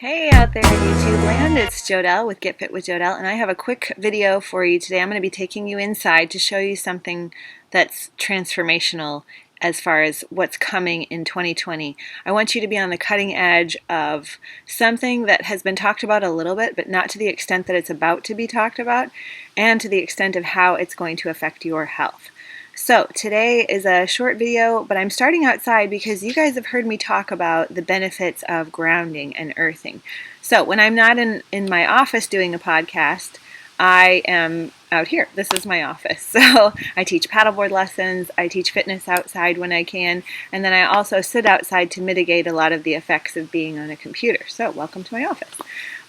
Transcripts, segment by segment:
Hey out there in YouTube land, it's Jodelle with Get Fit with Jodelle, and I have a quick video for you today. I'm going to be taking you inside to show you something that's transformational as far as what's coming in 2020. I want you to be on the cutting edge of something that has been talked about a little bit, but not to the extent that it's about to be talked about, and to the extent of how it's going to affect your health. So today is a short video, but I'm starting outside because you guys have heard me talk about the benefits of grounding and earthing. So when I'm not in my office doing a podcast, I am out here. This is my office. So I teach paddleboard lessons, I teach fitness outside when I can, and then I also sit outside to mitigate a lot of the effects of being on a computer. So welcome to my office.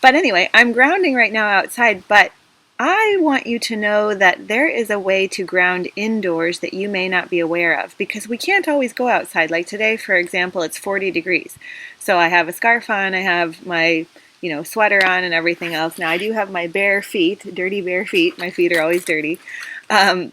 But anyway, I'm grounding right now outside, but I want you to know that there is a way to ground indoors that you may not be aware of, because we can't always go outside. Like today, for example, it's 40 degrees. So I have a scarf on, I have my sweater on and everything else. Now I do have my bare feet, dirty bare feet. My feet are always dirty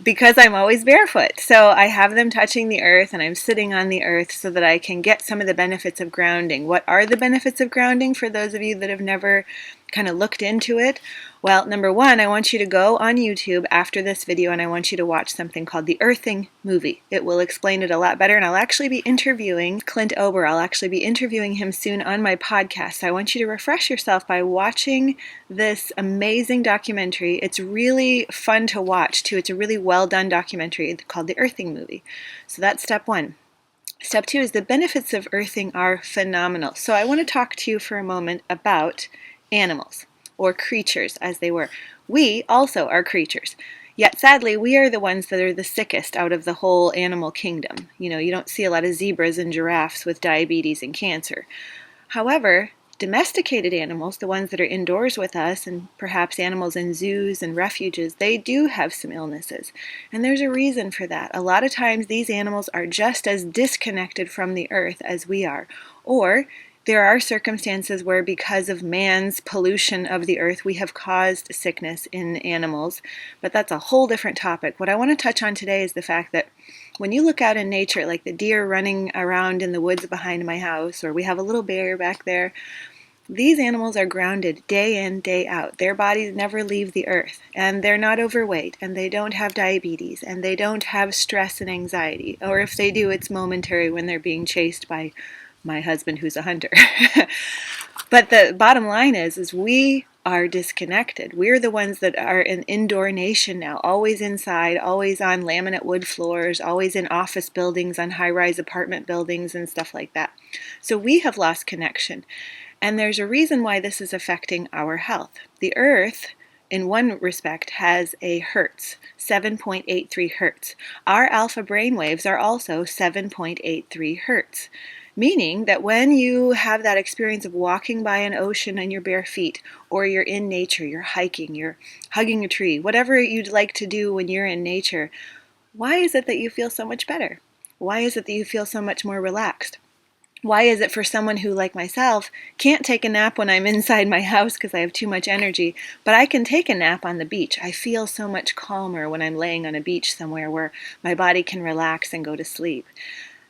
because I'm always barefoot. So I have them touching the earth and I'm sitting on the earth so that I can get some of the benefits of grounding. What are the benefits of grounding for those of you that have never kind of looked into it? Well, number one, I want you to go on YouTube after this video and I want you to watch something called the Earthing movie. It will explain it a lot better, and I'll actually be interviewing Clint Ober. I'll actually be interviewing him soon on my podcast. So I want you to refresh yourself by watching this amazing documentary. It's really fun to watch too. It's a really well done documentary called the Earthing movie. So that's step one. Step two is the benefits of earthing are phenomenal. So I want to talk to you for a moment about animals, or creatures as they were. We also are creatures. Yet sadly, we are the ones that are the sickest out of the whole animal kingdom. You don't see a lot of zebras and giraffes with diabetes and cancer. However, domesticated animals, the ones that are indoors with us, and perhaps animals in zoos and refuges, they do have some illnesses. And there's a reason for that. A lot of times these animals are just as disconnected from the earth as we are. Or there are circumstances where, because of man's pollution of the earth, we have caused sickness in animals, but that's a whole different topic. What I want to touch on today is the fact that when you look out in nature, like the deer running around in the woods behind my house, or we have a little bear back there, these animals are grounded day in, day out. Their bodies never leave the earth, and they're not overweight, and they don't have diabetes, and they don't have stress and anxiety, or if they do, it's momentary when they're being chased by my husband who's a hunter. But the bottom line is we are disconnected. We're the ones that are an indoor nation now, always inside, always on laminate wood floors, always in office buildings, on high-rise apartment buildings and stuff like that. So we have lost connection. And there's a reason why this is affecting our health. The earth, in one respect, has a hertz, 7.83 hertz. Our alpha brainwaves are also 7.83 hertz. Meaning that when you have that experience of walking by an ocean on your bare feet, or you're in nature, you're hiking, you're hugging a tree, whatever you'd like to do when you're in nature, why is it that you feel so much better? Why is it that you feel so much more relaxed? Why is it for someone who, like myself, can't take a nap when I'm inside my house because I have too much energy, but I can take a nap on the beach? I feel so much calmer when I'm laying on a beach somewhere where my body can relax and go to sleep.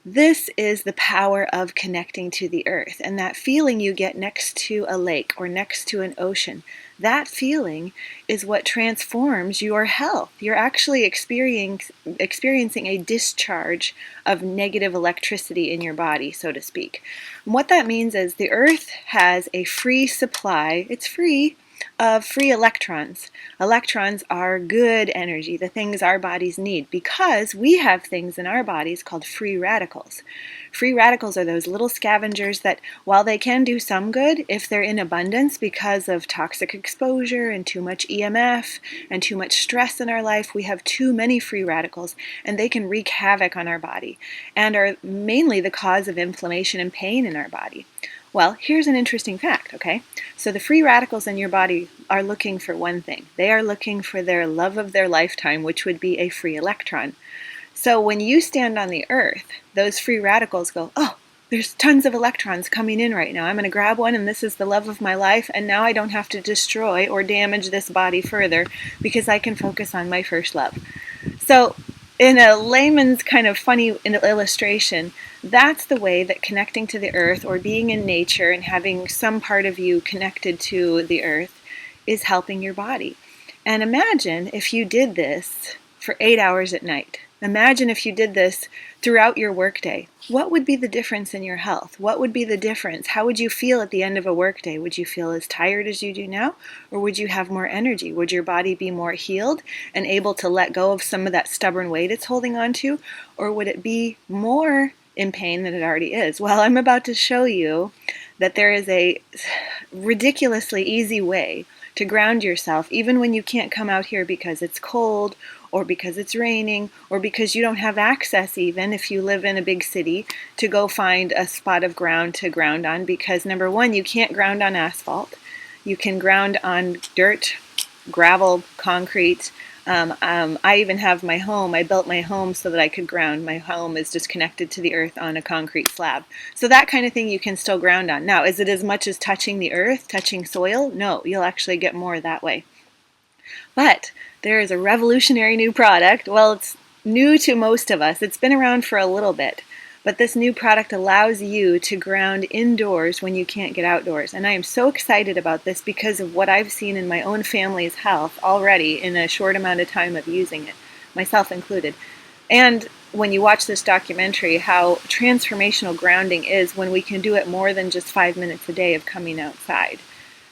This is the power of connecting to the earth, and that feeling you get next to a lake or next to an ocean, that feeling is what transforms your health. You're actually experiencing a discharge of negative electricity in your body, so to speak. And what that means is the earth has a free supply, it's free, of free electrons. Electrons are good energy, the things our bodies need, because we have things in our bodies called free radicals. Free radicals are those little scavengers that, while they can do some good, if they're in abundance because of toxic exposure and too much EMF and too much stress in our life, we have too many free radicals, and they can wreak havoc on our body and are mainly the cause of inflammation and pain in our body. Well, here's an interesting fact, okay? So the free radicals in your body are looking for one thing. They are looking for their love of their lifetime, which would be a free electron. So when you stand on the earth, those free radicals go, oh, there's tons of electrons coming in right now. I'm going to grab one, and this is the love of my life, and now I don't have to destroy or damage this body further because I can focus on my first love. So in a layman's kind of funny illustration, that's the way that connecting to the earth or being in nature and having some part of you connected to the earth is helping your body. And imagine if you did this for 8 hours at night. Imagine if you did this throughout your workday. What would be the difference in your health? What would be the difference? How would you feel at the end of a workday? Would you feel as tired as you do now? Or would you have more energy? Would your body be more healed and able to let go of some of that stubborn weight it's holding on to? Or would it be more in pain than it already is? Well, I'm about to show you that there is a ridiculously easy way to ground yourself, even when you can't come out here because it's cold or because it's raining or because you don't have access, even if you live in a big city, to go find a spot of ground to ground on, because number one, you can't ground on asphalt. You can ground on dirt, gravel, concrete. I even have my home. I built my home so that I could ground. My home is just connected to the earth on a concrete slab. So that kind of thing you can still ground on. Now, is it as much as touching the earth, touching soil? No, you'll actually get more that way. But there is a revolutionary new product. Well, it's new to most of us. It's been around for a little bit. But this new product allows you to ground indoors when you can't get outdoors. And I am so excited about this because of what I've seen in my own family's health already in a short amount of time of using it, myself included. And when you watch this documentary, how transformational grounding is when we can do it more than just 5 minutes a day of coming outside.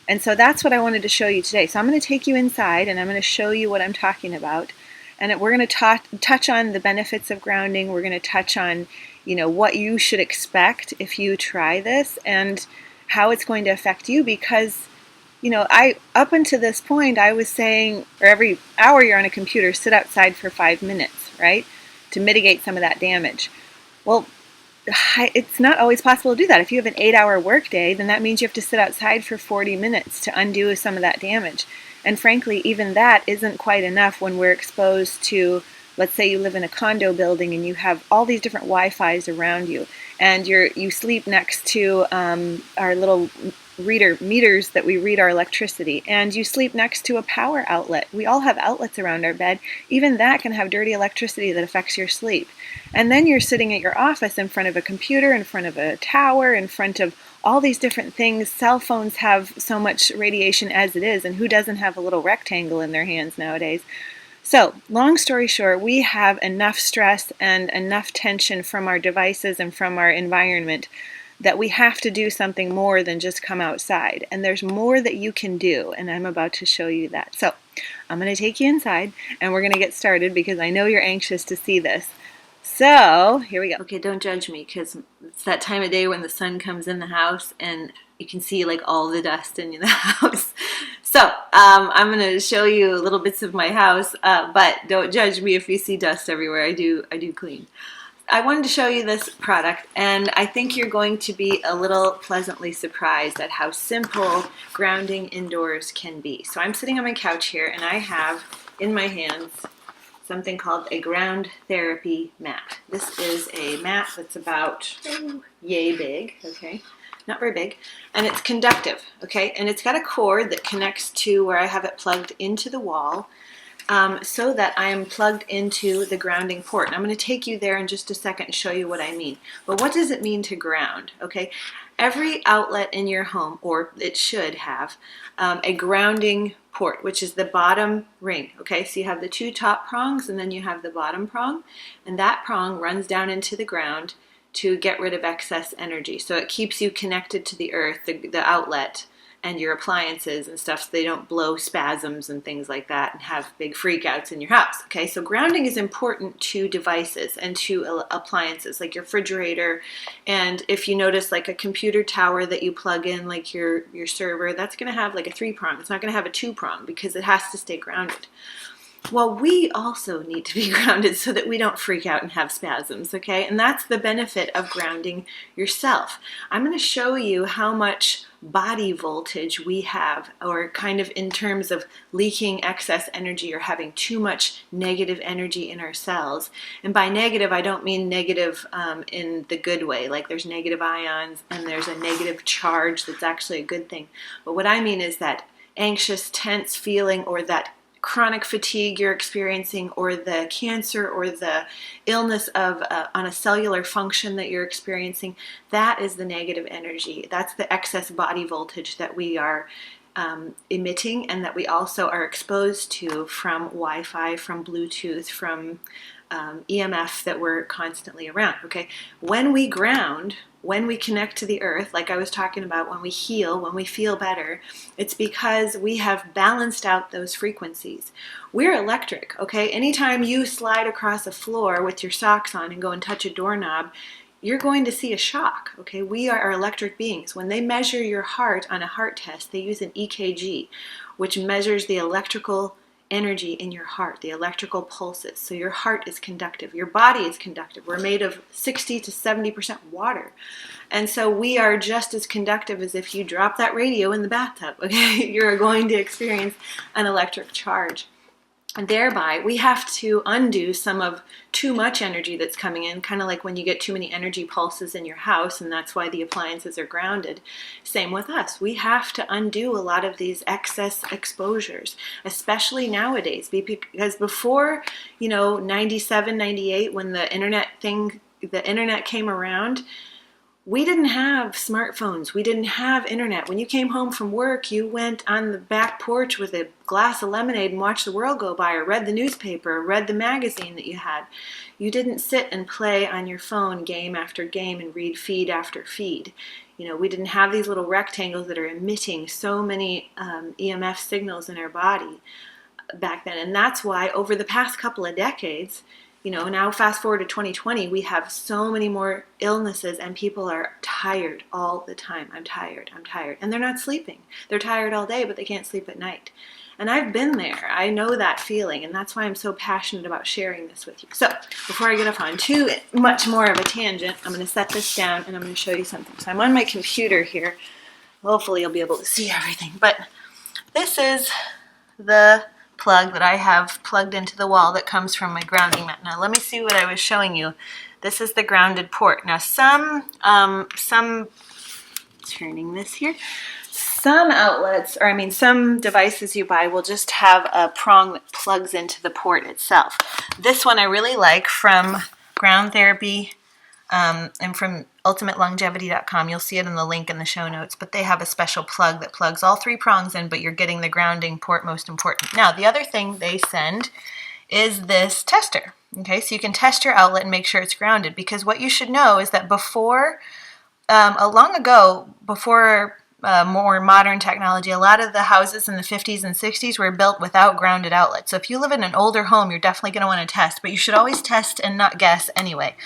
And so that's what I wanted to show you today. So I'm going to take you inside and I'm going to show you what I'm talking about. And we're going to touch on the benefits of grounding. We're going to touch on, what you should expect if you try this and how it's going to affect you. Because, I up until this point, I was saying, or every hour you're on a computer, sit outside for 5 minutes, right, to mitigate some of that damage. Well, it's not always possible to do that. If you have an 8-hour workday, then that means you have to sit outside for 40 minutes to undo some of that damage. And frankly, even that isn't quite enough when we're exposed to, let's say you live in a condo building and you have all these different Wi-Fis around you, and you sleep next to our little meters that we read our electricity, and you sleep next to a power outlet. We all have outlets around our bed. Even that can have dirty electricity that affects your sleep. And then you're sitting at your office in front of a computer, in front of a tower, in front of all these different things. Cell phones have so much radiation as it is, and who doesn't have a little rectangle in their hands nowadays? So, long story short, we have enough stress and enough tension from our devices and from our environment that we have to do something more than just come outside. And there's more that you can do, and I'm about to show you that. So, I'm going to take you inside, and we're going to get started because I know you're anxious to see this. So, here we go. Okay, don't judge me because it's that time of day when the sun comes in the house and you can see like all the dust in the house. So, I'm going to show you little bits of my house, but don't judge me if you see dust everywhere. I do clean. I wanted to show you this product, and I think you're going to be a little pleasantly surprised at how simple grounding indoors can be. So I'm sitting on my couch here, and I have in my hands something called a ground therapy mat. This is a mat that's about yay big, okay? Not very big, and it's conductive, okay? And it's got a cord that connects to where I have it plugged into the wall, so that I am plugged into the grounding port. And I'm going to take you there in just a second and show you what I mean. But what does it mean to ground? Okay, every outlet in your home, or it should have, a grounding port, which is the bottom ring. Okay, so you have the two top prongs and then you have the bottom prong, and that prong runs down into the ground to get rid of excess energy. So it keeps you connected to the earth, the outlet, and your appliances and stuff, so they don't blow spasms and things like that and have big freakouts in your house. Okay, so grounding is important to devices and to appliances like your refrigerator, and if you notice like a computer tower that you plug in, like your server, that's going to have like a 3-prong. It's not going to have a 2-prong because it has to stay grounded. Well, we also need to be grounded so that we don't freak out and have spasms, okay? And that's the benefit of grounding yourself. I'm going to show you how much body voltage we have, or kind of in terms of leaking excess energy or having too much negative energy in our cells. And by negative, I don't mean negative in the good way, like there's negative ions and there's a negative charge that's actually a good thing. But what I mean is that anxious, tense feeling, or that chronic fatigue you're experiencing, or the cancer or the illness of on a cellular function that you're experiencing, that is the negative energy. That's the excess body voltage that we are emitting, and that we also are exposed to from Wi-Fi, from Bluetooth, from EMF that we're constantly around. Okay, when we ground, when we connect to the earth, like I was talking about, when we heal, when we feel better, it's because we have balanced out those frequencies. We're electric, okay? Anytime you slide across a floor with your socks on and go and touch a doorknob, you're going to see a shock, okay? We are electric beings. When they measure your heart on a heart test, they use an EKG, which measures the electrical energy in your heart, the electrical pulses. So your heart is conductive, your body is conductive. We're made of 60 to 70% water. And so we are just as conductive as if you drop that radio in the bathtub, okay? You're going to experience an electric charge. And thereby, we have to undo some of too much energy that's coming in, kind of like when you get too many energy pulses in your house, and that's why the appliances are grounded. Same with us. We have to undo a lot of these excess exposures, especially nowadays, because before, 97, 98, when the internet came around, we didn't have smartphones. We didn't have internet. When you came home from work, you went on the back porch with a glass of lemonade and watched the world go by, or read the newspaper, or read the magazine that you had. You didn't sit and play on your phone game after game and read feed after feed. We didn't have these little rectangles that are emitting so many EMF signals in our body back then. And that's why over the past couple of decades, now fast forward to 2020, we have so many more illnesses, and people are tired all the time. I'm tired. And they're not sleeping. They're tired all day, but they can't sleep at night. And I've been there. I know that feeling, and that's why I'm so passionate about sharing this with you. So before I get off on too much more of a tangent, I'm going to set this down and I'm going to show you something. So I'm on my computer here. Hopefully you'll be able to see everything. But this is the plug that I have plugged into the wall that comes from my grounding mat. Now let me see what I was showing you. This is the grounded port. Now some turning this here, some outlets, some devices you buy will just have a prong that plugs into the port itself. This one I really like, from Ground Therapy and from ultimatelongevity.com. You'll see it in the link in the show notes, but they have a special plug that plugs all three prongs in, but you're getting the grounding port most important. Now, the other thing they send is this tester. Okay, so you can test your outlet and make sure it's grounded, because what you should know is that before, long ago, before more modern technology, a lot of the houses in the 50s and 60s were built without grounded outlets. So if you live in an older home, you're definitely going to want to test, but you should always test and not guess anyway.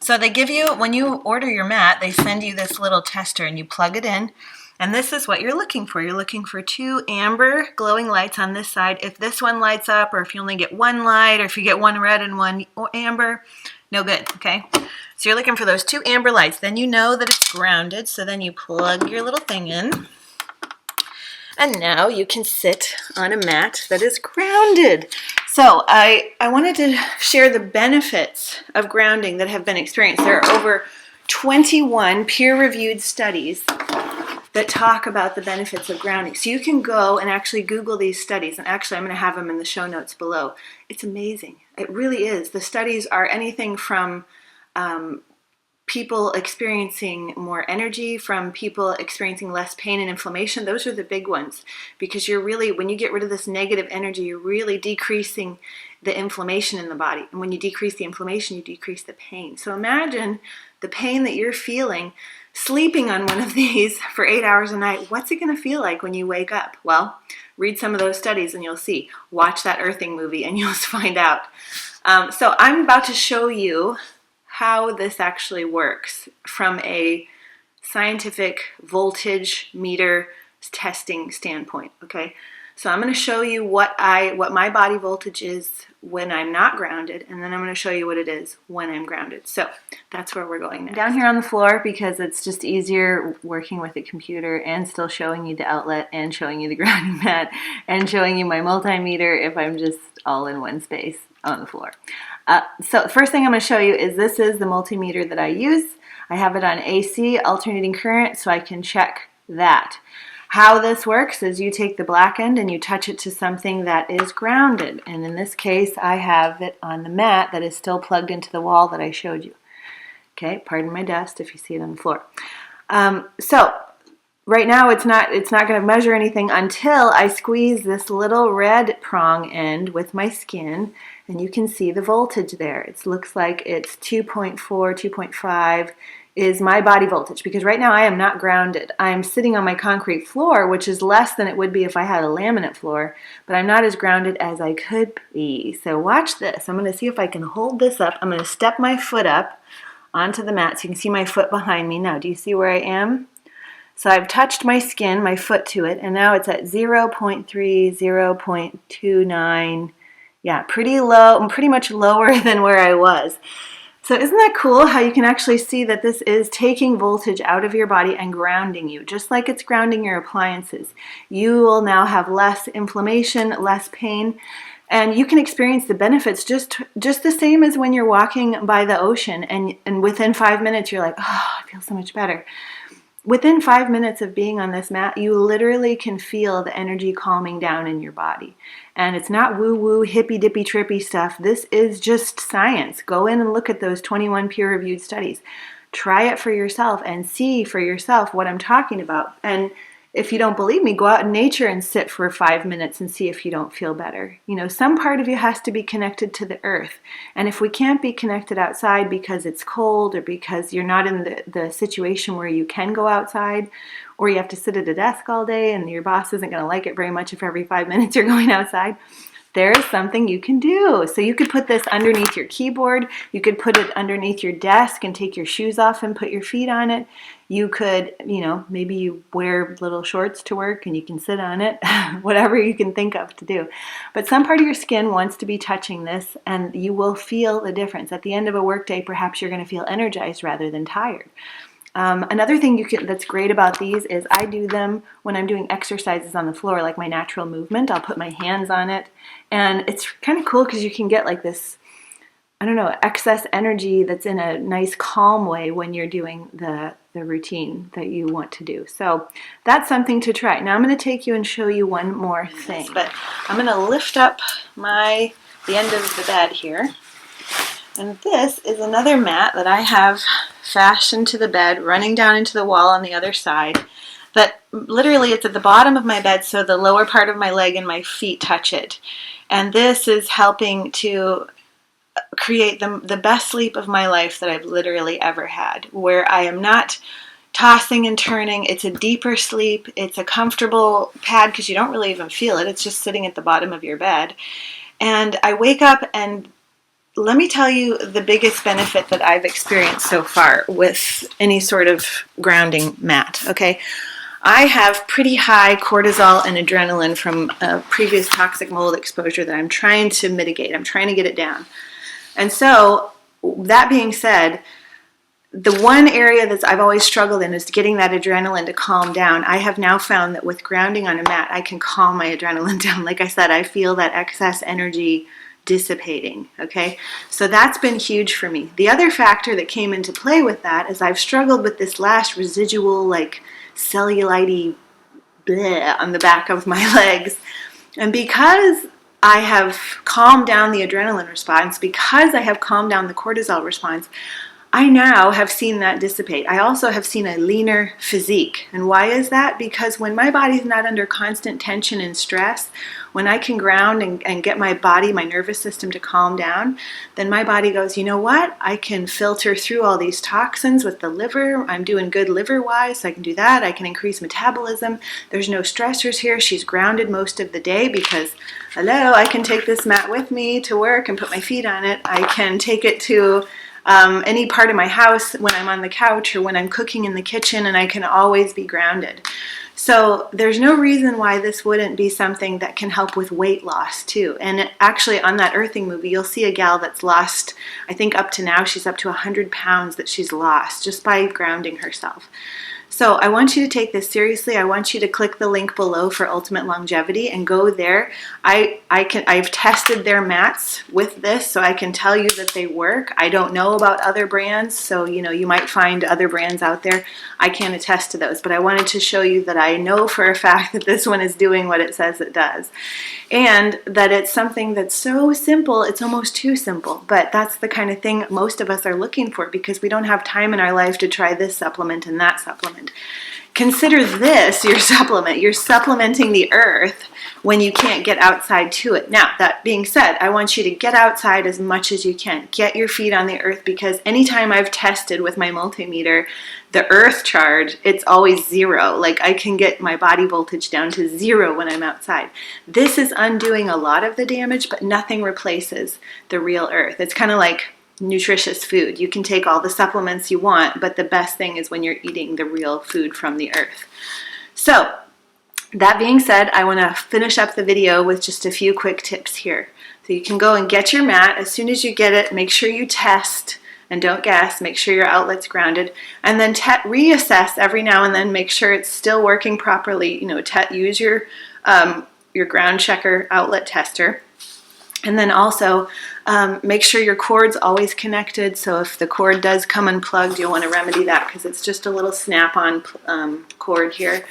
So they give you, when you order your mat, they send you this little tester and you plug it in. And this is what you're looking for. You're looking for 2 amber glowing lights on this side. If this one lights up, or if you only get one light, or if you get one red and one amber, no good, okay? So you're looking for those 2 amber lights. Then you know that it's grounded. So then you plug your little thing in. And now you can sit on a mat that is grounded. So I wanted to share the benefits of grounding that have been experienced. There are over 21 peer-reviewed studies that talk about the benefits of grounding. So you can go and actually Google these studies. And actually, I'm going to have them in the show notes below. It's amazing. It really is. The studies are anything from people experiencing more energy, from people experiencing less pain and inflammation. Those are the big ones, because you're really, when you get rid of this negative energy, you're really decreasing the inflammation in the body. And when you decrease the inflammation, you decrease the pain. So imagine the pain that you're feeling sleeping on one of these for 8 hours a night. What's it going to feel like when you wake up? Well, read some of those studies and you'll see. Watch that earthing movie and you'll find out. So I'm about to show you how this actually works from a scientific voltage meter testing standpoint, okay? So I'm going to show you what my body voltage is when I'm not grounded, and then I'm going to show you what it is when I'm grounded. So that's where we're going now. Down here on the floor, because it's just easier working with a computer and still showing you the outlet and showing you the grounding mat and showing you my multimeter if I'm just all in one space on the floor. So the first thing I'm going to show you is this is the multimeter that I use. I have it on AC, alternating current, so I can check that. How this works is you take the black end and you touch it to something that is grounded. And in this case, I have it on the mat that is still plugged into the wall that I showed you. Okay, pardon my dust if you see it on the floor. So right now it's not going to measure anything until I squeeze this little red prong end with my skin, and you can see the voltage there. It looks like it's 2.4, 2.5 is my body voltage, because right now I am not grounded. I'm sitting on my concrete floor, which is less than it would be if I had a laminate floor, but I'm not as grounded as I could be. So watch this. I'm going to see if I can hold this up. I'm going to step my foot up onto the mat so you can see my foot behind me. Now, do you see where I am? So I've touched my skin, my foot to it, and now it's at 0.3, 0.29. Yeah, pretty low, pretty much lower than where I was. So isn't that cool how you can actually see that this is taking voltage out of your body and grounding you, just like it's grounding your appliances. You will now have less inflammation, less pain, and you can experience the benefits just the same as when you're walking by the ocean and within 5 minutes you're like, oh, I feel so much better. Within 5 minutes of being on this mat, you literally can feel the energy calming down in your body. And it's not woo-woo, hippy-dippy, trippy stuff. This is just science. Go in and look at those 21 peer-reviewed studies. Try it for yourself and see for yourself what I'm talking about. And if you don't believe me, go out in nature and sit for 5 minutes and see if you don't feel better. You know, some part of you has to be connected to the earth. And if we can't be connected outside because it's cold or because you're not in the situation where you can go outside, or you have to sit at a desk all day and your boss isn't going to like it very much if every 5 minutes you're going outside, there is something you can do. So you could put this underneath your keyboard. You could put it underneath your desk and take your shoes off and put your feet on it. You could, maybe you wear little shorts to work and you can sit on it, whatever you can think of to do. But some part of your skin wants to be touching this, and you will feel the difference. At the end of a workday, perhaps you're going to feel energized rather than tired. Another thing that's great about these is I do them when I'm doing exercises on the floor, like my natural movement. I'll put my hands on it, and it's kind of cool because you can get like this, excess energy that's in a nice calm way when you're doing the routine that you want to do. So that's something to try. Now I'm going to take you and show you one more thing, but I'm going to lift up the end of the bed here. And this is another mat that I have fastened to the bed, running down into the wall on the other side. That literally it's at the bottom of my bed, so the lower part of my leg and my feet touch it. And this is helping to create the best sleep of my life that I've literally ever had, where I am not tossing and turning. It's a deeper sleep. It's a comfortable pad because you don't really even feel it. It's just sitting at the bottom of your bed. And I wake up, and let me tell you the biggest benefit that I've experienced so far with any sort of grounding mat, okay? I have pretty high cortisol and adrenaline from a previous toxic mold exposure that I'm trying to mitigate. I'm trying to get it down. And so, that being said, the one area that I've always struggled in is getting that adrenaline to calm down. I have now found that with grounding on a mat, I can calm my adrenaline down. Like I said, I feel that excess energy dissipating, okay? So that's been huge for me. The other factor that came into play with that is I've struggled with this last residual, like, cellulite bleh on the back of my legs. And because I have calmed down the adrenaline response, because I have calmed down the cortisol response, I now have seen that dissipate. I also have seen a leaner physique. And why is that? Because when my body's not under constant tension and stress, when I can ground and get my body, my nervous system to calm down, then my body goes, you know what? I can filter through all these toxins with the liver. I'm doing good liver-wise, so I can do that. I can increase metabolism. There's no stressors here. She's grounded most of the day because, hello, I can take this mat with me to work and put my feet on it. I can take it to any part of my house when I'm on the couch or when I'm cooking in the kitchen, and I can always be grounded. So there's no reason why this wouldn't be something that can help with weight loss too. And actually on that earthing movie, you'll see a gal that's lost, I think up to now, she's up to 100 pounds that she's lost just by grounding herself. So I want you to take this seriously. I want you to click the link below for Ultimate Longevity and go there. I've tested their mats with this, so I can tell you that they work. I don't know about other brands, so you might find other brands out there. I can't attest to those, but I wanted to show you that I know for a fact that this one is doing what it says it does. And that it's something that's so simple, it's almost too simple. But that's the kind of thing most of us are looking for, because we don't have time in our life to try this supplement and that supplement. Consider this your supplement. You're supplementing the earth when you can't get outside to it. Now, that being said, I want you to get outside as much as you can. Get your feet on the earth, because anytime I've tested with my multimeter, the earth charge, it's always 0. Like, I can get my body voltage down to 0 when I'm outside. This is undoing a lot of the damage, but nothing replaces the real earth. It's kind of like nutritious food. You can take all the supplements you want, but the best thing is when you're eating the real food from the earth. So, that being said, I want to finish up the video with just a few quick tips here. So you can go and get your mat. As soon as you get it, make sure you test and don't guess. Make sure your outlet's grounded, and then reassess every now and then. Make sure it's still working properly. Use your ground checker outlet tester. And then also make sure your cord's always connected. So if the cord does come unplugged, you'll want to remedy that, because it's just a little snap-on cord here.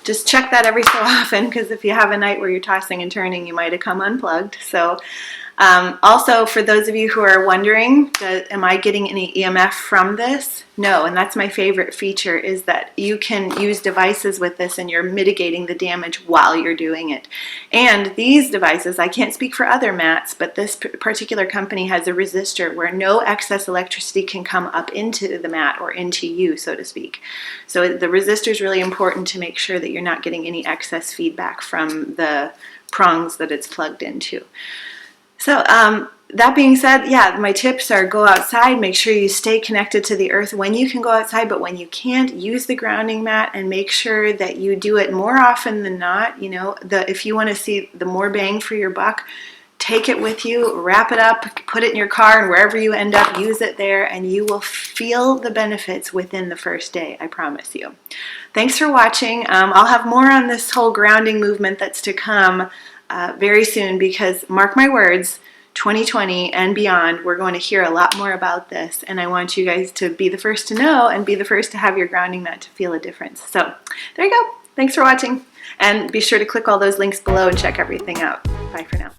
Just check that every so often, because if you have a night where you're tossing and turning, you might have come unplugged. So also, for those of you who are wondering, am I getting any EMF from this? No, and that's my favorite feature, is that you can use devices with this and you're mitigating the damage while you're doing it. And these devices, I can't speak for other mats, but this particular company has a resistor where no excess electricity can come up into the mat or into you, so to speak. So the resistor is really important to make sure that you're not getting any excess feedback from the prongs that it's plugged into. So that being said, yeah, my tips are: go outside, make sure you stay connected to the earth when you can go outside, but when you can't, use the grounding mat, and make sure that you do it more often than not. If you want to see the more bang for your buck, take it with you, wrap it up, put it in your car, and wherever you end up, use it there, and you will feel the benefits within the first day, I promise you. Thanks for watching. I'll have more on this whole grounding movement that's to come very soon, because mark my words, 2020 and beyond, we're going to hear a lot more about this, and I want you guys to be the first to know and be the first to have your grounding mat to feel a difference. So there you go. Thanks for watching, and be sure to click all those links below and check everything out. Bye for now.